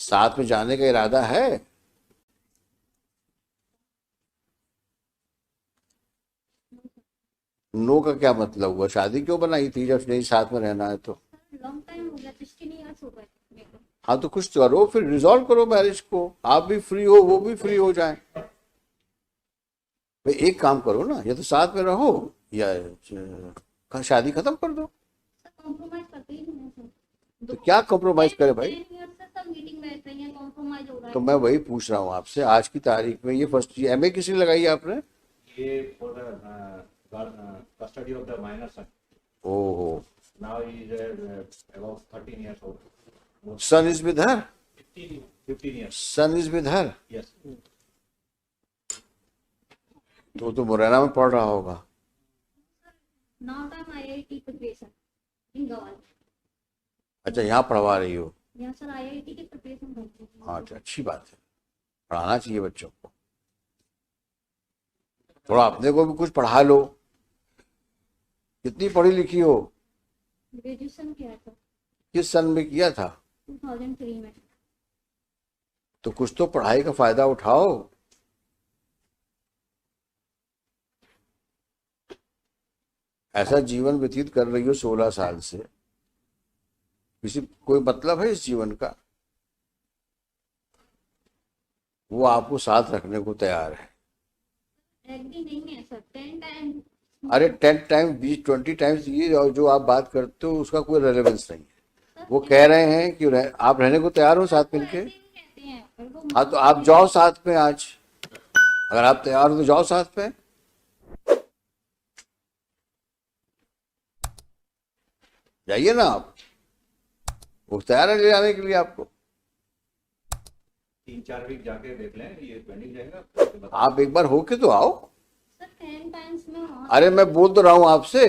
साथ में जाने का इरादा है? नो का क्या मतलब हुआ? शादी क्यों बनाई थी जब नहीं साथ में रहना है तो? लॉन्ग टाइम हो गया, 16 years हो गए मेरे को। हाँ तो कुछ करो, फिर रिजॉल्व करो मैरिज को, आप भी फ्री हो वो भी फ्री हो जाए। भाई एक काम करो ना, या तो साथ में रहो या शादी खत्म कर दो। सर कॉम्प्रोमाइज करते ही नहीं है सर। तो क्या कॉम्प्रोमाइज करे भाई? 10 years से सब मीटिंग बैठ रही है, कॉम्प्रोमाइज हो रहा तो है। मैं वही पूछ रहा हूँ आपसे, आज की तारीख में ये फर्स्ट एमए किस लिए लगाई आपने? ये for the custody of the minor son. ओहो, Now he is about 13 years old. Son is with her? 15 years. Son is with her? Yes. तो मुरैना में पढ़ रहा होगा। Now time IIT preparation in गवाल। अच्छा, यहाँ पढ़वा रही हो? यहाँ सर आईआईटी की प्रिपरेशन करती हूँ। हाँ, अच्छा, अच्छी बात है, पढ़ाना चाहिए बच्चों को। थोड़ा अपने को भी कुछ पढ़ा लो। कितनी पढ़ी लिखी हो? ग्रेजुएशन किया था किस सन में किया था? 2003 में। तो कुछ तो पढ़ाई का फायदा उठाओ। ऐसा जीवन व्यतीत कर रही हो 16 साल से, किसी कोई मतलब है इस जीवन का? वो आपको साथ रखने को तैयार है। एग्री नहीं है सर, 10 टाइम। अरे 10 टाइम 20 20 टाइम्स ये जो आप बात करते हो उसका कोई रेलेवेंस नहीं है। वो कह रहे हैं कि आप रहने को तैयार हो साथ मिलके? कहते हैं पर वो हाँ तो आप जाओ साथ में आज, अगर आप तैयार हो तो जाओ साथ में। जाइए ना आप, वो तैयार है ले जाने के लिए आपको। 3-4 वीक जाके देख लें, ये पेंडिंग रहेगा उसके बाद। आप एक बार होके तो आओ। सर 10 टाइम्स में वहाँ। अरे मैं बोल तो रहा हूं आपसे,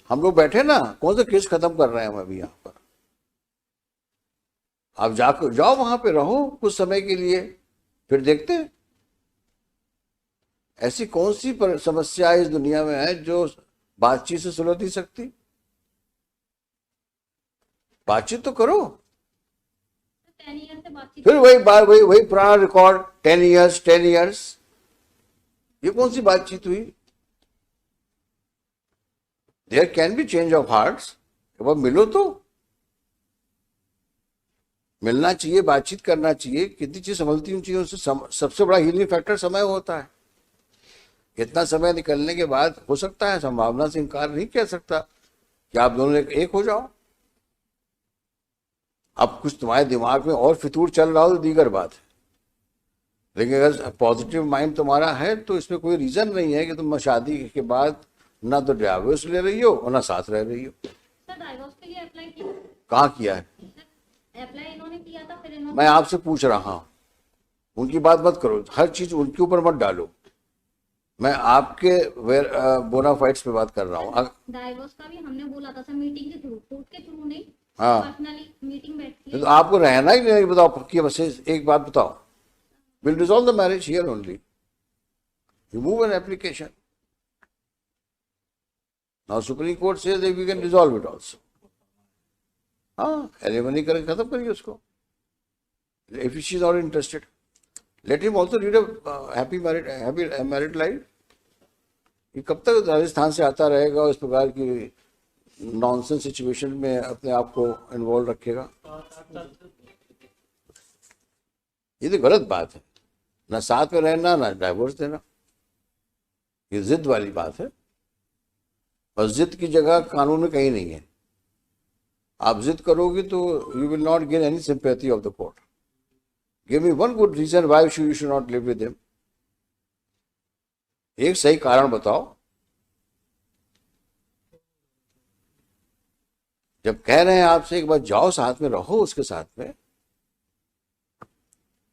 हम लोग बैठे ना, कौन सा केस खत्म कर रहे हैं हम अभी यहाँ पर? आप जाकर जाओ वहां पे रहो कुछ समय के लिए, फिर देखते हैं। ऐसी कौन सी समस्या इस दुनिया में है जो बातचीत से सुलझ नहीं सकती? बातचीत तो करो। 10 years से बातचीत। फिर वही बात, वही पुराना रिकॉर्ड, 10 इयर्स 10 इयर्स, ये कौन सी बातचीत हुई? There can be change of hearts. एक बार मिलो तो, मिलना चाहिए, बातचीत करना चाहिए, कितनी चीज संभलती होनी चाहिए। उससे सबसे बड़ा हीलिंग फैक्टर समय होता है। इतना समय निकलने के बाद हो सकता है, संभावना से इनकार नहीं कह सकता कि आप दोनों एक हो जाओ। अब कुछ तुम्हारे दिमाग में और फितूर चल रहा हो तो दीगर बात है, लेकिन अगर पॉजिटिव माइंड तुम्हारा है तो इसमें कोई रीजन नहीं है कि तुम शादी के बाद ना तो डिवोर्स ले रही हो और ना साथ रह रही हो। सर डाइवोर्स के लिए अप्लाई किया? कहाँ किया है? अप्लाई इन्होंने किया था, फिर इन्होंने। मैं आपसे पूछ रहा हूँ, उनकी बात मत करो, हर चीज उनके ऊपर मत डालो। मैं आपके बोनाफाइड्स पे बात कर रहा हूँ। डाइवोर्स का भी हमने बोला था सर, मीटिंग के थ्रू, कोर्ट के थ्रू नहीं। हाँ। पर्सनली मीटिंग बैठती तो है। आपको रहना ही नहीं, बताओ पक्की बस एक बात बताओ, will resolve the marriage here only, you move an application. Now supreme court says that we can resolve it also. हाँ, एलिमनी करके खत्म करिए उसको। If she is not interested, let him also lead a happy married life. ये कब तक राजस्थान से आता रहेगा और इस प्रकार की नॉनसेंस सिचुएशन में अपने आप को इन्वॉल्व रखेगा? ये तो गलत बात है, ना साथ में रहना ना डाइवोर्स देना, ये जिद वाली बात है। और जिद की जगह कानून में कहीं नहीं है। आप जिद करोगे तो you will not gain any sympathy of the court. Give me one good reason why you should not live with him. एक सही कारण बताओ। जब कह रहे हैं आपसे एक बार जाओ साथ में रहो उसके साथ में,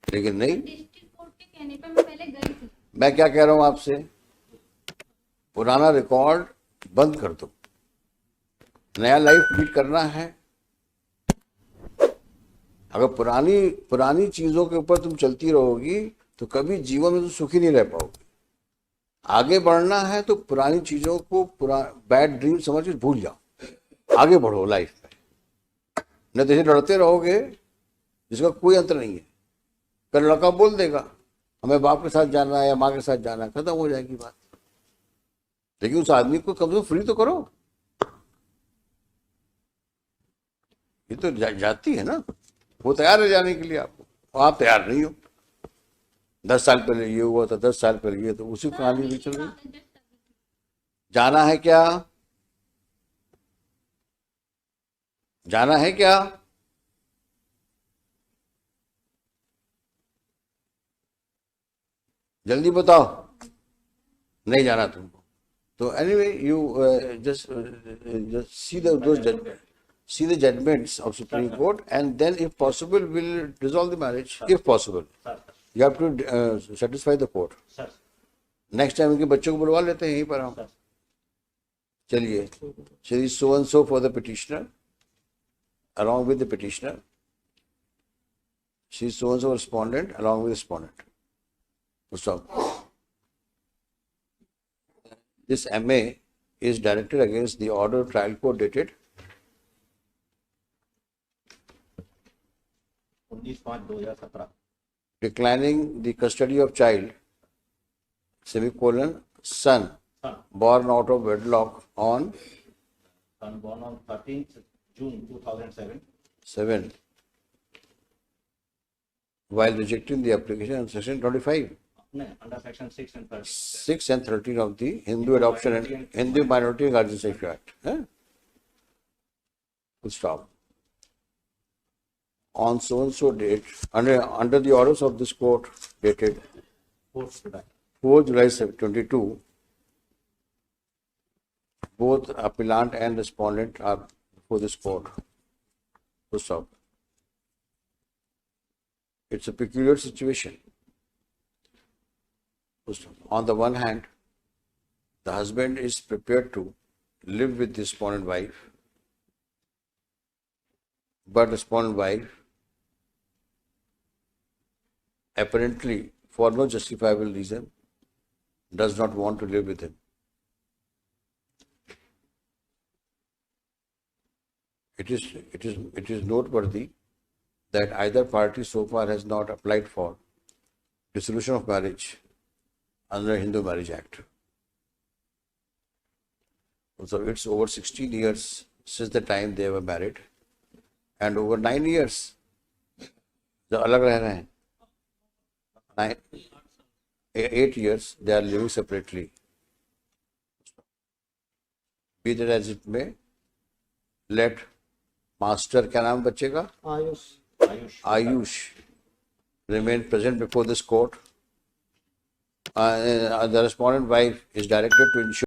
लेकिन नहीं। डिस्ट्रिक्ट कोर्ट के कहने पर मैं पहले गई थी। मैं क्या कह रहा हूं आपसे, पुराना रिकॉर्ड बंद कर दो, नया लाइफ लीड करना है। अगर पुरानी चीजों के ऊपर तुम चलती रहोगी तो कभी जीवन में तुम सुखी नहीं रह पाओगे। आगे बढ़ना है तो पुरानी चीजों को, बैड ड्रीम समझ के भूल जाओ, आगे बढ़ो लाइफ में। नहीं तो लड़ते रहोगे जिसका कोई अंतर नहीं है। कल लड़का बोल देगा हमें बाप के साथ जाना है या माँ के साथ जाना है, खत्म हो जाएगी बात। लेकिन उस आदमी को कम से कम फ्री तो करो। ये तो जाती है ना, वो तैयार है जाने के लिए आपको, और आप तैयार नहीं हो। 10 साल पहले ये हुआ था, 10 साल पहले ये, तो उसी कहानी भी चल रही। जाना है क्या? जाना है क्या? जल्दी बताओ। नहीं जाना तुमको तो anyway you just see see the judgments of Supreme Court, and then if possible will resolve the marriage if possible. Sir, You have to satisfy the court. sir, next time इनके बच्चों को बुलवा लेते हैं यहीं पर हम। sir. चलिए, Shri so and so for the petitioner, along with the petitioner, she so and so respondent along with the respondent. Stop. This MA is directed against the order of trial court dated 19/5/2017. declining the custody of child, semicolon, son, Son, born out of wedlock on son born on 13th June 2007. 7, while rejecting the application on section 25, No, under section 6 and 13. 6 and 13 of the Hindu Adoption and Hindu Minority and Guardianship Act. Full stop. On so and so date, under the orders of this court dated 4th July. 4 July 22, both appellant and respondent are before this court. Full stop. It's a peculiar situation. Full stop. On the one hand, the husband is prepared to live with the respondent wife, but respondent wife, apparently for no justifiable reason, does not want to live with him. It is noteworthy that either party so far has not applied for dissolution of marriage under Hindu Marriage Act. So it's over 16 years since the time they were married, and over 9 years जो अलग रह रहे हैं, 8 years they are living separately. Be that as it may, let master, क्या नाम बच्चे का? Ayush remain present before this court. The respondent wife is directed to ensure